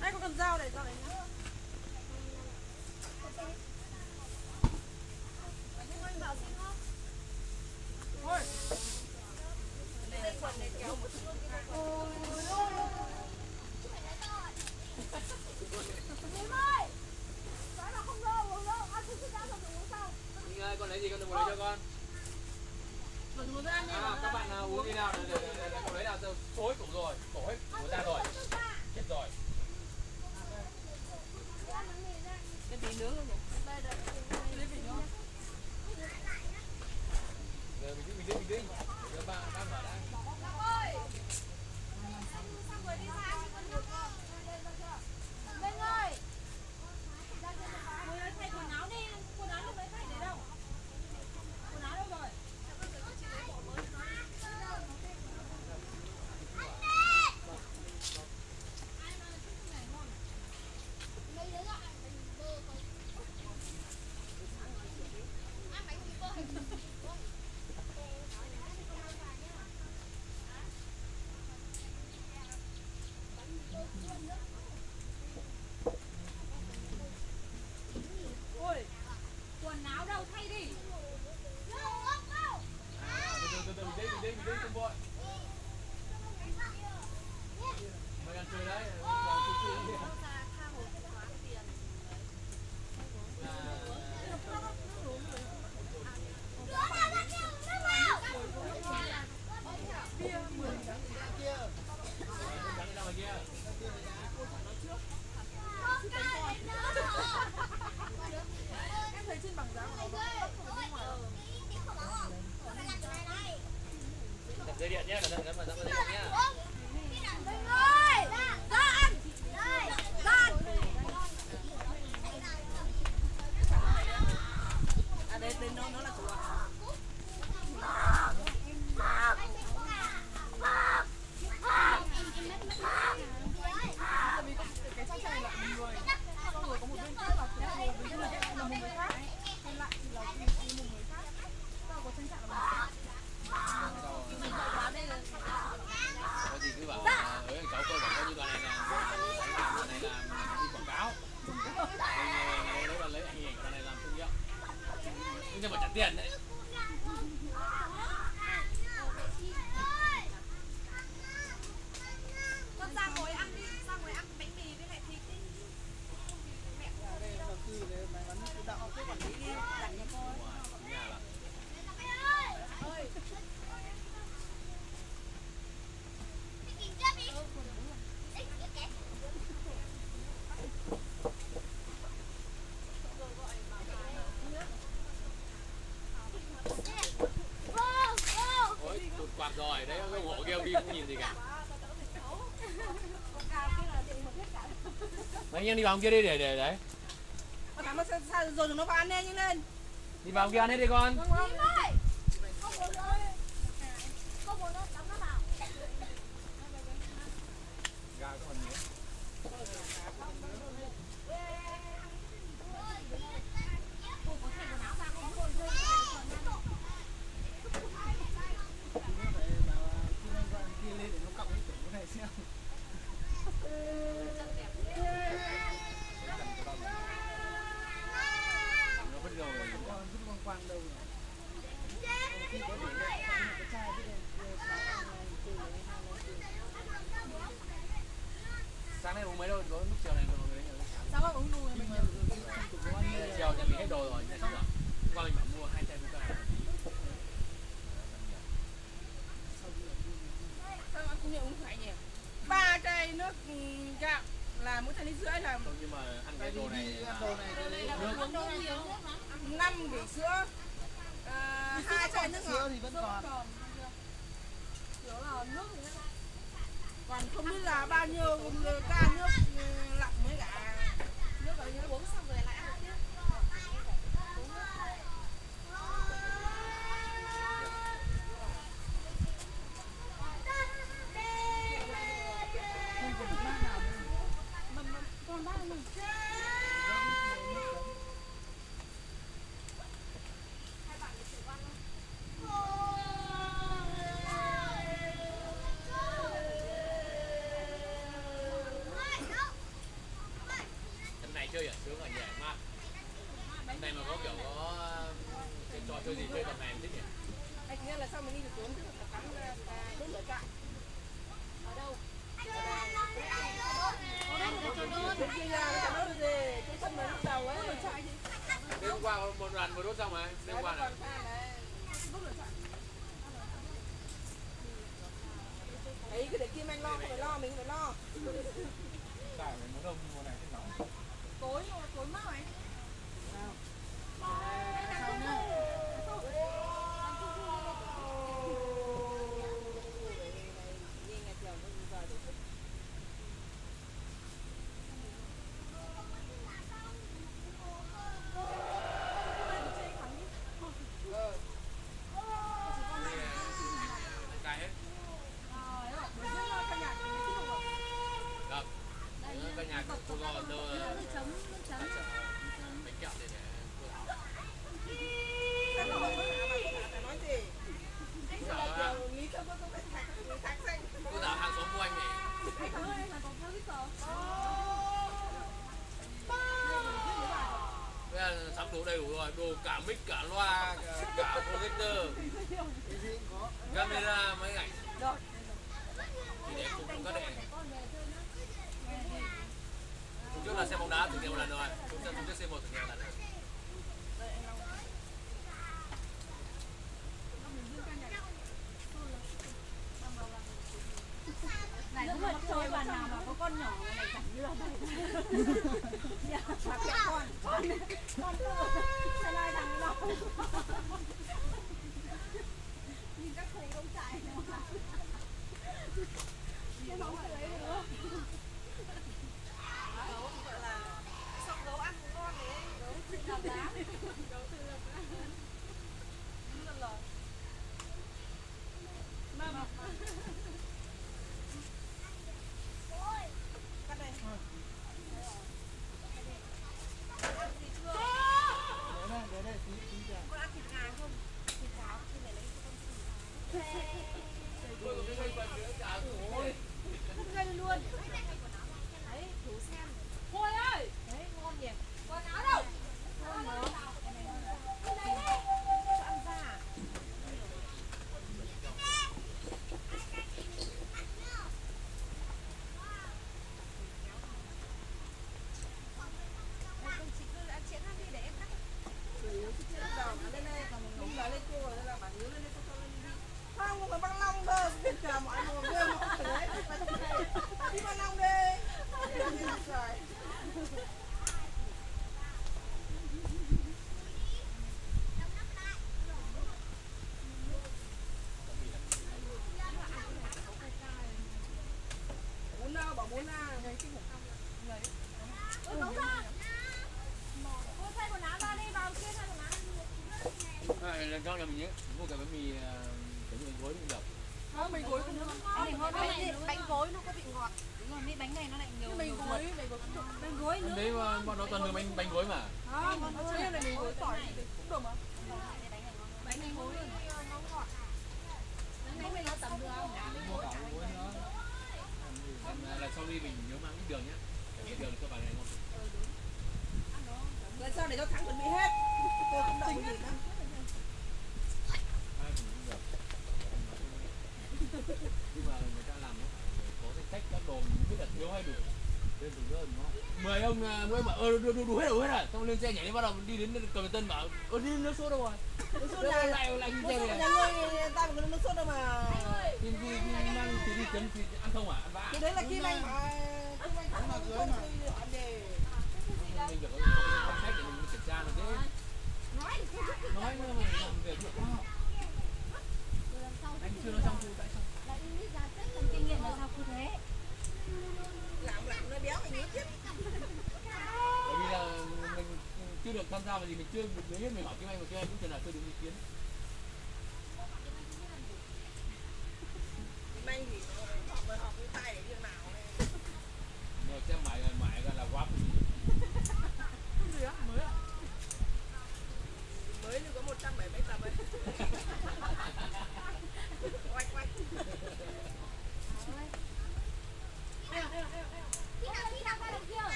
Đây có cần dao này nhá. Thôi. Minh ơi, con lấy gì con đừng lấy cho con. Các bạn nào uống đi nào để con lấy nào xối củ rồi, đổ hết của ta rồi. Chết rồi. Cái tí nướng không? Lấy vị ngon. Giờ mình đi. Giờ ba mở đã. Minh ơi. Ngồi đây thay quần áo đi, quần áo lúc đấy thay để đâu? Quần áo đâu rồi? Ôi, Quần áo đâu thay đi. Từ mình đi không vội. Mày ăn chơi đấy. em thấy trên bảng giá của nó vẫn không bên ngoài. Đặt dây điện nhé, cẩn thận mà dây điện nhé. Minh ơi, ra ăn. Đây, ra ăn. À đây nó là chủ à? Tại vì cái trang này là một người, xong rồi có một bên khác là cái bên kia là một người khác, còn lại thì là một người khác. Sao có trang trạng là mình bán đây là Có gì cứ bảo cháu tôi bảo coi như đoàn này là đi quảng cáo. Đấy là lấy ảnh hình của đoàn này làm thương hiệu. Nhưng mà trả tiền đấy. Con ra ngồi ăn đi, ra ngồi ăn bánh mì với lại thịt đi. Mẹ đây là cư đấy mày bán cái đạo cái quản lý đi, đặt cho con. Nhà là ơi. ôi tụt quạt rồi đấy, cái hộ kia đi không nhìn gì cả. Mấy anh em đi vào kia đi để đấy. Con thằng nó sao rồi nó vào ăn nhanh lên. Đi vào kia ăn hết đi con. Gà có còn nhiều. Sáng nay uống mấy đâu, lúc chiều này mọi người đấy sáng. Sao uống đu mình Chiều nhà mình hết đồ rồi, nhà xong rồi. Hôm qua mình bảo mua 2 chai Coca. sao anh cũng uống phải nhỉ? 3 chai nước gạo là mỗi chai 1,5 lít là Không, nhưng mà ăn cái đồ này là Uống nước nhiều nước lắm. 5 bể sữa, 2 chai nước ngọt. thì vẫn còn. Kiểu là nước thì còn không biết là bao nhiêu ca nước lọc mới cả nước ở như uống xong rồi lại ăn tiếp. Còn ba mình. hôm nay chơi ở sướng ở nhà mát. Hôm nay mà có kiểu có cái trò chơi gì chơi tầm này em thích nhỉ? Anh nghĩa là sao mình đi được trốn tức là cắn đốt lửa trại. Ở đâu? Đốt kia ra nó đốt được gì? Cái sân mới lúc đầu ấy. Đêm hôm qua một đoàn vừa đốt xong mà đêm qua là ấy cái để Kim Anh lo, không phải lo, mình không phải lo. Tại mình muốn đông mùa này thích nóng. Tối mát này. cay hết. Được. Cái nhà cô lo đưa Nước chấm. bánh kẹo để cô thảo. Anh nói gì? Anh sợ lý thơ có phải thạch xanh. Cô thảo hàng xóm của anh này. Anh có ơi, là có theo biết rồi. Bây giờ sắm đủ đầy đủ rồi, đồ cả mic, cả loa, cả projector, camera, máy ảnh. Thì để cùng các đệ. Hôm trước là xem bóng đá thử nghiệm một lần rồi, hôm trước C1 thử nghiệm một lần rồi. Này cũng phải chơi bàn nào mà có con nhỏ này chẳng như là đây. Mà kẹo con Con sẽ lai thằng nó. Nhìn các thầy không chạy nữa. Cái bóng cái đấy nữa. gấu gọi là sọc gấu ăn của con đấy. Gấu tự lập lá. Cắt đây. Để đây tí chờ. Con ăn thịt gà không? Thịt cháo thì để lấy cho con Ôi, không gây luôn. Đấy, thử xem. Thôi ơi. Đấy, ngon nhỉ. Còn áo đâu? Ngon nữa. Cho ăn ra. con chị cứ ăn chén ăn đi để em cắt. Lên đây, còn mình đúng là lên cô rồi là bạn nhớ lên đây cho lên đi. Không phải băng long đâu, biết cả mọi người ghê mọi người đấy. Đi băng long đi. Rồi. Muốn đâu, bảo muốn ra ngay cái lấy. Ôi, cống ra. Cô thay quần áo ra đi, vào kia thay quần áo. Lần sau là mình nhớ mua cái bánh mì cái bánh gối cũng được. Không, mình gối cũng ngon. Bánh gối nó có vị ngọt. Đúng rồi, mấy bánh này nó lại nhiều. Mình gối cũng được. Bánh gối nữa. Đấy bọn nó toàn là bánh gối mà. Không, nó chơi này mình gối tỏi cũng được mà. Bánh này gối rồi. Nó ngọt. Bánh này nó tầm được không? Mua cả muối nữa. Lần sau đi mình nhớ mang ít đường nhé. Ít đường cho vào này ngon. Lần sau để cho thắng chuẩn bị hết. Tôi không động gì nữa. Ai cũng mười ông mỗi bảo đủ hết rồi, xong lên xe nhảy bắt đầu đi đến cầu Tân bảo đi nước sốt đâu rồi, Nước sốt lại nhà lại đi xe nước sốt này, nhà ngươi ta mà có nước sốt đâu mà. khi mang thì đi chấm thì ăn không à, ăn vạ. Cái đấy là Kim Anh bảo Kim Anh không dưới mà. Mình được có sách để mình kiểm tra được chứ. Nói nữa mà làm việc được không? Anh chưa nói xong thì tại sao? Lại đi ra tết cần kinh nghiệm là sao cứ thế. Làm nó béo mình nữa chứ. Bởi vì là mình chưa được tham gia vào gì, mình chưa biết mình hỏi Kim Anh và Kim Anh cũng chưa là chưa được ý kiến. Kim Anh thì học cái tay để như nào này. Rồi xem mãi là quá cái gì. Cái gì á? Mới à? Mới thì có 170 mấy tập ấy. Quay quay.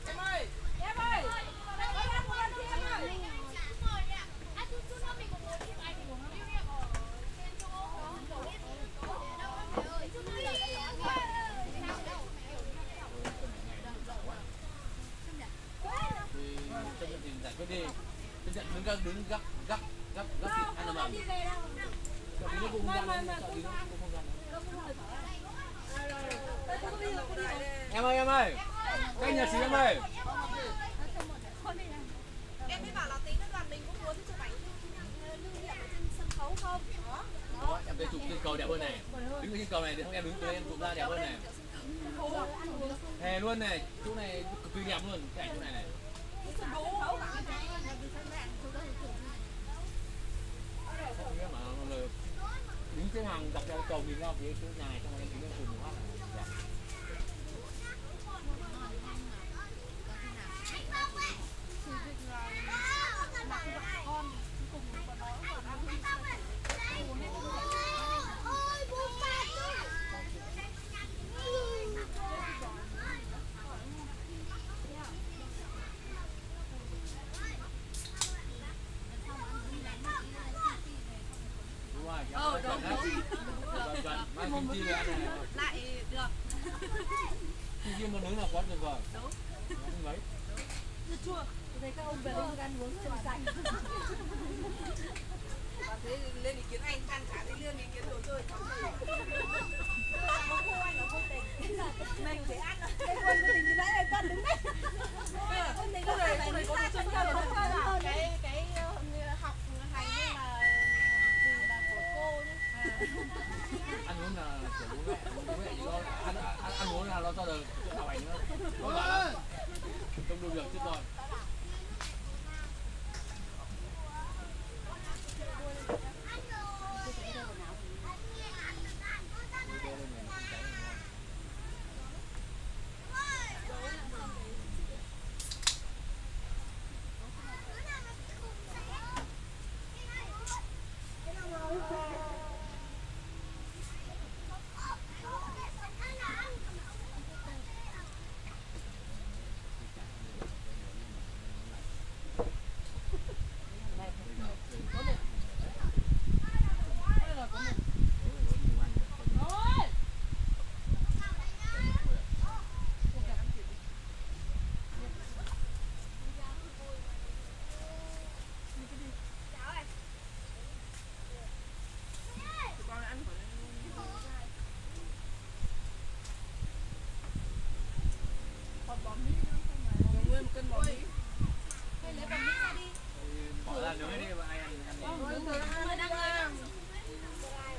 Em ơi, Em ơi, có em một lần kia em ơi. Thì chấp nhận thì giải quyết đi. Chấp nhận đứng gấp thịt ăn là mà. Sợ tí nó cũng không ra nữa, sợ tí nó cũng không ra nữa. Em ơi, cái nhà xí em ơi. Em mới bảo là tí nữa đoàn mình cũng muốn chụp ảnh lưu niệm ở trên sân khấu không? Đó, em thấy chụp trên cầu đẹp hơn này. Đứng trên cầu này thì không em đứng từ em chụp ra đẹp hơn này. Hè luôn này, chỗ này cực kỳ đẹp luôn, cái ảnh chỗ này này. Không biết mà người đứng trên hàng dọc theo cầu nhìn ra phía chỗ nhà này, xong rồi em đứng lên cùng một phát là đẹp. Đúng rồi, chuẩn đấy. Chuẩn, mang kim chi về ăn này. Lại được. Kim chi mà nướng là quá tuyệt vời. Đúng. Ăn mấy? Chua. Tôi thấy các ông về đây ăn uống trên sạch. bà thế lên ý kiến anh ăn cả đi lên ý kiến đồ chơi. Nó khô anh, nó khô tình. Mình phải ăn rồi. Cái quân cái tình như nãy là con đứng đấy. Quân tình có phải phải đi ra chân cầu không thôi à? Cái học hành như là gì là của cô nhé. Ăn uống là kiểu bố mẹ chỉ có ăn uống là nó cho được chuyện học hành nữa. Không phải không được chứ rồi. Bỏ ra nướng đi mà ai ăn ăn đi. Người đang lấy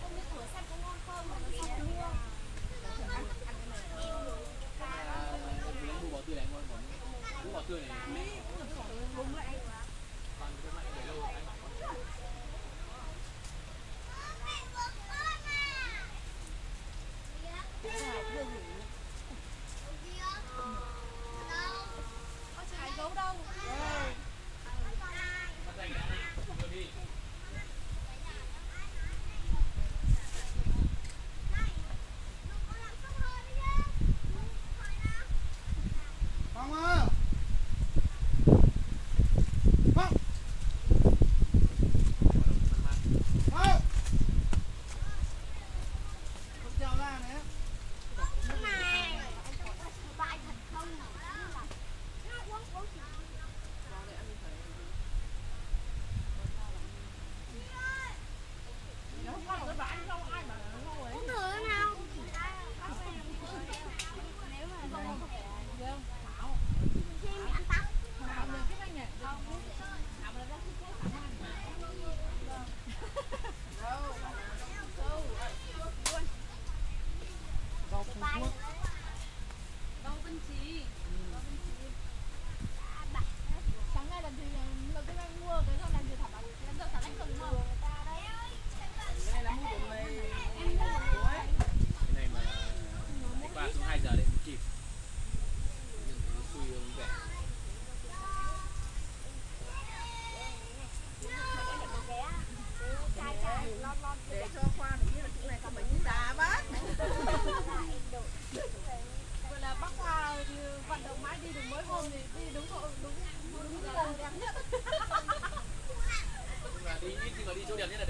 không biết thử xem có ngon không mà nó xong mua. Đu bò tươi này ngon còn đu bò tươi này Bùng lại. còn cái này để lâu anh bảo con. Có trái gấu đâu. Bắt tay cái này đưa đi. Không ơi. Nó không có cái bán không ai mà nó không ấy. Uống thừa nào? Nếu mà Không, Thảo. khi mẹ ăn tóc. Thảo mình cái này nhỉ? Thảo mà nó thích cái Thảo ăn. Rau Trung Quốc. Rau Vân Trí. Sáng nay lần thì lần cái anh mua cái sau này thì Thảo bảo lần sau Thảo đánh từng mà. Cái này là mua của này. Cái này mà đi qua xuống 2 giờ đây mới kịp. Nhưng nó xui không vẻ. Để cho Khoa được biết là chỗ này có mấy cái đá bác. Vậy là bác Hoa vận động mãi đi được mấy hôm thì đi đúng hộ đúng giờ đẹp nhất. Nhưng mà đi ít nhưng mà đi chỗ đẹp nhất là được.